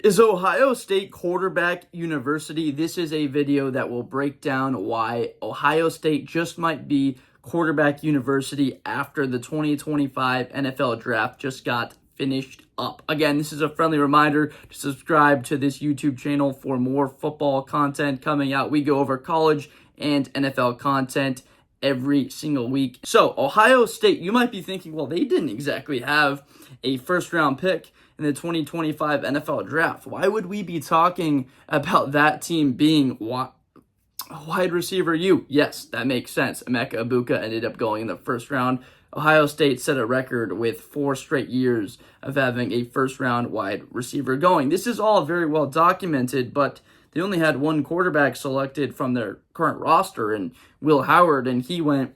Is Ohio State quarterback university? This is a video that will break down why Ohio State just might be quarterback university after the 2025 NFL draft just got finished up. Again, this is a friendly reminder to subscribe to this YouTube channel for more football content coming out. We go over college and NFL content every single week. So, Ohio State, you might be thinking, well, they didn't exactly have a first-round pick in the 2025 NFL draft. Why would we be talking about that team being wide receiver U? Yes, that makes sense. Emeka Egbuka ended up going in the first round. Ohio State set a record with 4 straight years of having a first-round wide receiver going. This is all very well documented, but they only had one quarterback selected from their current roster, and Will Howard, and he went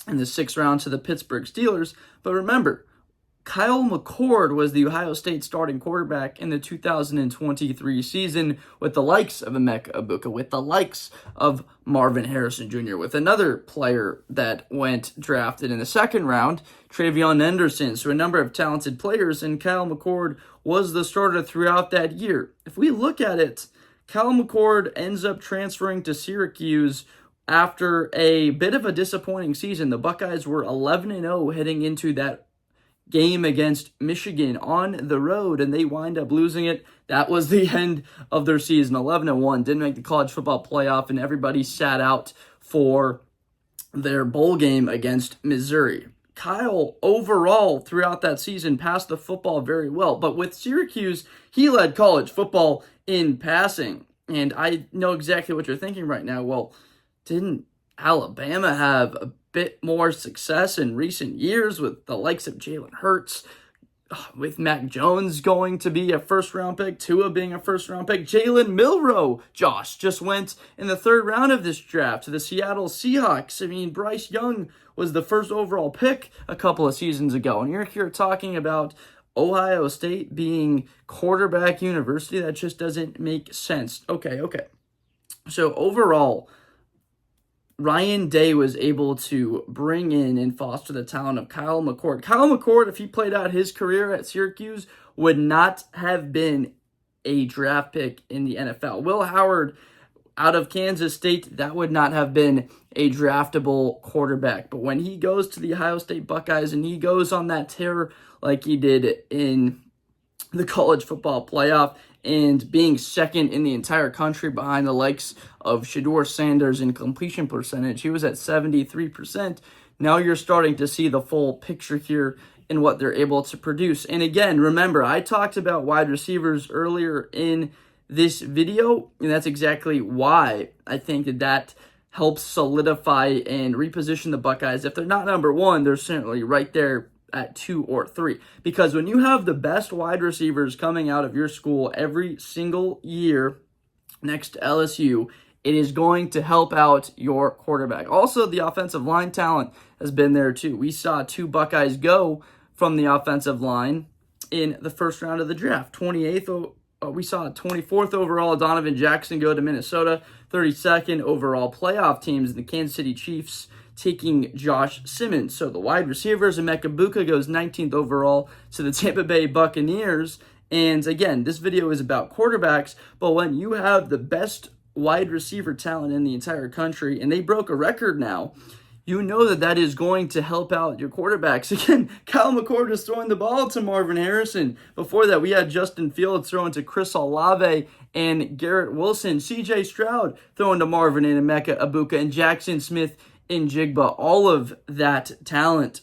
in the 6th round to the Pittsburgh Steelers. But remember, Kyle McCord was the Ohio State starting quarterback in the 2023 season with the likes of Emeka Egbuka, with the likes of Marvin Harrison Jr., with another player that went drafted in the 2nd round, Travion Henderson. So a number of talented players, and Kyle McCord was the starter throughout that year. If we look at it, Kyle McCord ends up transferring to Syracuse after a bit of a disappointing season. The Buckeyes were 11-0 heading into that game against Michigan on the road, and they wind up losing it. That was the end of their season. 11-1, didn't make the college football playoff, and everybody sat out for their bowl game against Missouri. Kyle, overall, throughout that season, passed the football very well, but with Syracuse, he led college football in passing. And I know exactly what you're thinking right now. Well, didn't Alabama have a bit more success in recent years with the likes of Jalen Hurts, with Mac Jones going to be a first-round pick, Tua being a first-round pick? Jalen Milroe, Josh, just went in the 3rd round of this draft to the Seattle Seahawks. I mean, Bryce Young was the first overall pick a couple of seasons ago, and you're here talking about Ohio State being quarterback university. That just doesn't make sense. Okay. So overall, Ryan Day was able to bring in and foster the talent of Kyle McCord. Kyle McCord, if he played out his career at Syracuse, would not have been a draft pick in the NFL. Will Howard out of Kansas State, that would not have been a draftable quarterback. But when he goes to the Ohio State Buckeyes and he goes on that tear like he did in the college football playoff, and being second in the entire country behind the likes of Shedeur Sanders in completion percentage, he was at 73%. Now you're starting to see the full picture here in what they're able to produce. And again, remember, I talked about wide receivers earlier in this video, and that's exactly why I think that helps solidify and reposition the Buckeyes. If they're not number 1, they're certainly right there at 2 or 3. Because when you have the best wide receivers coming out of your school every single year next to LSU, it is going to help out your quarterback. Also, the offensive line talent has been there too. We saw 2 Buckeyes go from the offensive line in the 1st round of the draft. We saw 24th overall Donovan Jackson go to Minnesota, 32nd overall playoff teams, the Kansas City Chiefs taking Josh Simmons. So the wide receivers, Emeka Egbuka goes 19th overall to the Tampa Bay Buccaneers. And again, this video is about quarterbacks, but when you have the best wide receiver talent in the entire country, and they broke a record now, you know that is going to help out your quarterbacks. Again, Kyle McCord is throwing the ball to Marvin Harrison. Before that, we had Justin Fields throwing to Chris Olave and Garrett Wilson. C.J. Stroud throwing to Marvin and Emeka Egbuka, and Jackson Smith in Jigba, all of that talent.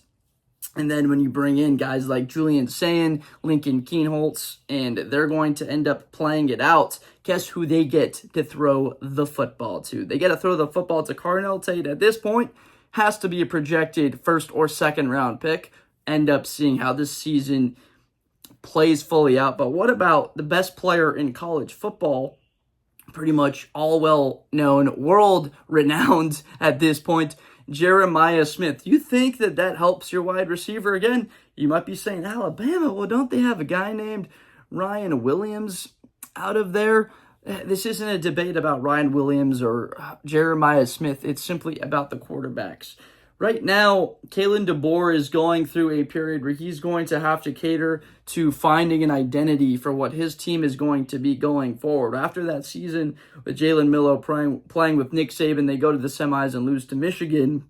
And then when you bring in guys like Julian Sayin, Lincoln Kienholz, and they're going to end up playing it out, guess who they get to throw the football to? They get to throw the football to Carnell Tate. At this point, has to be a projected 1st or 2nd round pick. End up seeing how this season plays fully out. But what about the best player in college football? Pretty much all well-known, world-renowned at this point, Jeremiah Smith. You think that helps your wide receiver? Again, you might be saying, Alabama, well, don't they have a guy named Ryan Williams out of there? This isn't a debate about Ryan Williams or Jeremiah Smith. It's simply about the quarterbacks. right now, Kalen DeBoer is going through a period where he's going to have to cater to finding an identity for what his team is going to be going forward. After that season with Jalen Milroe playing with Nick Saban, they go to the semis and lose to Michigan.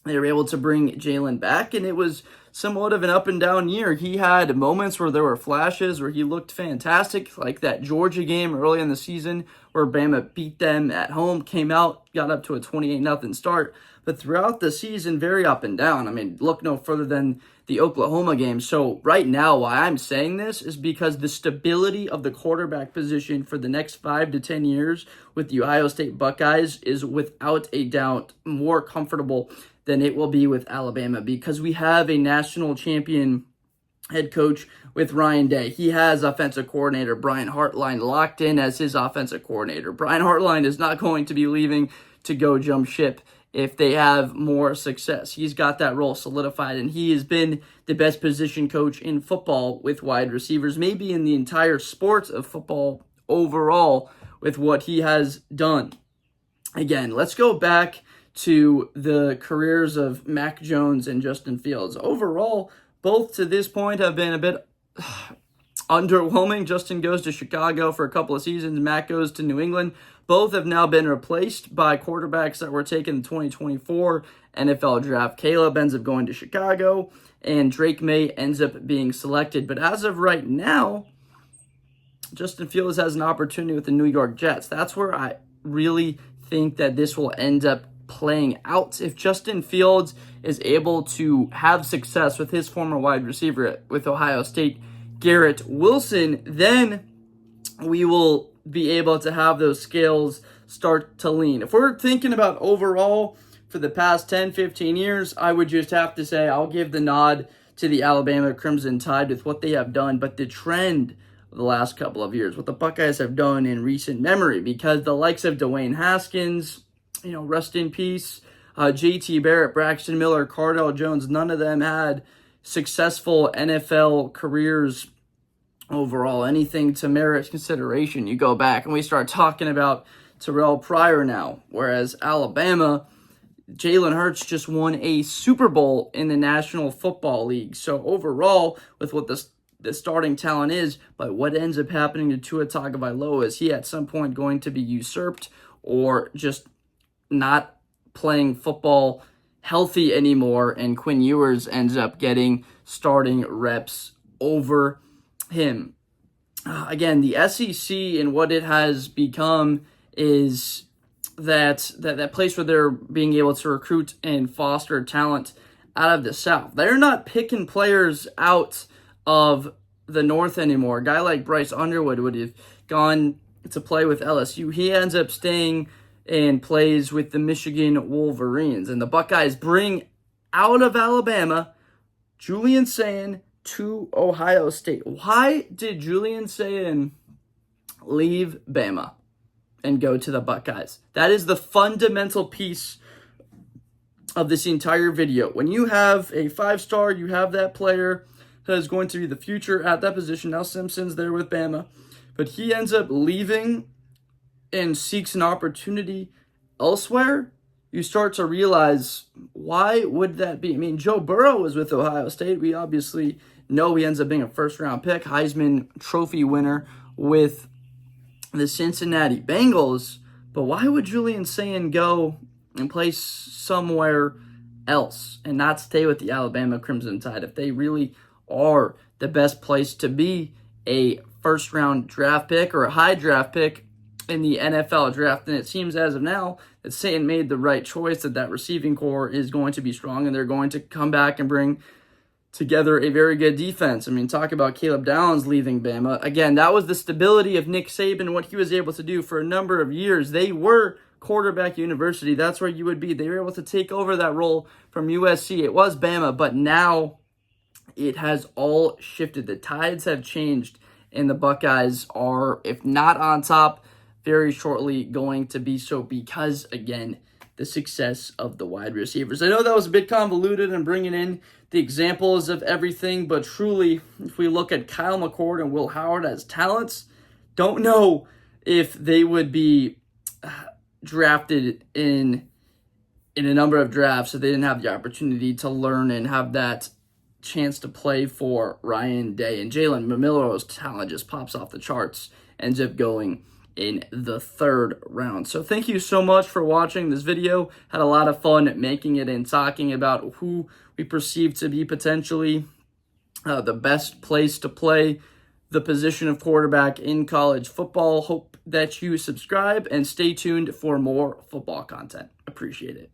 They were able to bring Jalen back, and it was somewhat of an up and down year. He had moments where there were flashes where he looked fantastic, like that Georgia game early in the season where Bama beat them at home, came out, got up to a 28-0 start. But throughout the season, very up and down. I mean, look no further than the Oklahoma game. So right now, why I'm saying this is because the stability of the quarterback position for the next 5 to 10 years with the Ohio State Buckeyes is without a doubt more comfortable than it will be with Alabama, because we have a national champion head coach with Ryan Day. He has offensive coordinator Brian Hartline locked in as his offensive coordinator. Brian Hartline is not going to be leaving to go jump ship if they have more success. He's got that role solidified, and he has been the best position coach in football with wide receivers, maybe in the entire sport of football overall with what he has done. Again, let's go back to the careers of Mac Jones and Justin Fields. Overall, both to this point have been a bit underwhelming. Justin goes to Chicago for a couple of seasons. Mac goes to New England. Both have now been replaced by quarterbacks that were taken in the 2024 NFL draft. Caleb ends up going to Chicago, and Drake May ends up being selected. But as of right now, Justin Fields has an opportunity with the New York Jets. That's where I really think that this will end up playing out. If Justin Fields is able to have success with his former wide receiver with Ohio State, Garrett Wilson, then we will be able to have those scales start to lean. If we're thinking about overall for the past 10, 15 years, I would just have to say I'll give the nod to the Alabama Crimson Tide with what they have done, but the trend of the last couple of years, what the Buckeyes have done in recent memory, because the likes of Dwayne Haskins, rest in peace, J.T. Barrett, Braxton Miller, Cardell Jones, none of them had successful NFL careers overall, anything to merit consideration. You go back and we start talking about Terrell Pryor now, whereas Alabama, Jalen Hurts just won a Super Bowl in the National Football League. So overall, with what the starting talent is, but what ends up happening to Tua Tagovailoa, is he at some point going to be usurped or just not playing football healthy anymore, and Quinn Ewers ends up getting starting reps over him. Again, the SEC and what it has become is that place where they're being able to recruit and foster talent out of the South. They're not picking players out of the North anymore. A guy like Bryce Underwood would have gone to play with LSU. He ends up staying and plays with the Michigan Wolverines. And the Buckeyes bring out of Alabama Julian Sayin to Ohio State. Why did Julian Sayin leave Bama and go to the Buckeyes? That is the fundamental piece of this entire video. When you have a 5-star, you have that player that is going to be the future at that position. Now Simpson's there with Bama, but he ends up leaving and seeks an opportunity elsewhere. You start to realize, why would that be? I mean, Joe Burrow was with Ohio State. We obviously know he ends up being a first-round pick, Heisman Trophy winner with the Cincinnati Bengals. But why would Julian Sayin go and play somewhere else and not stay with the Alabama Crimson Tide if they really are the best place to be a first-round draft pick or a high draft pick in the NFL draft? And it seems as of now that Sayin made the right choice, that receiving core is going to be strong, and they're going to come back and bring together a very good defense. I mean, talk about Caleb Downs leaving Bama. Again, that was the stability of Nick Saban, what he was able to do for a number of years. They were quarterback university. That's where you would be. They were able to take over that role from USC. It was Bama, but now it has all shifted. The tides have changed, and the Buckeyes are, if not on top, very shortly going to be so, because, again, the success of the wide receivers. I know that was a bit convoluted and bringing in the examples of everything, but truly, if we look at Kyle McCord and Will Howard as talents, don't know if they would be drafted in in a number of drafts, so they didn't have the opportunity to learn and have that chance to play for Ryan Day. And Jalen Milroe's talent just pops off the charts, ends up going in the 3rd round. So thank you so much for watching this video. Had a lot of fun making it and talking about who we perceive to be potentially the best place to play the position of quarterback in college football. Hope that you subscribe and stay tuned for more football content. Appreciate it.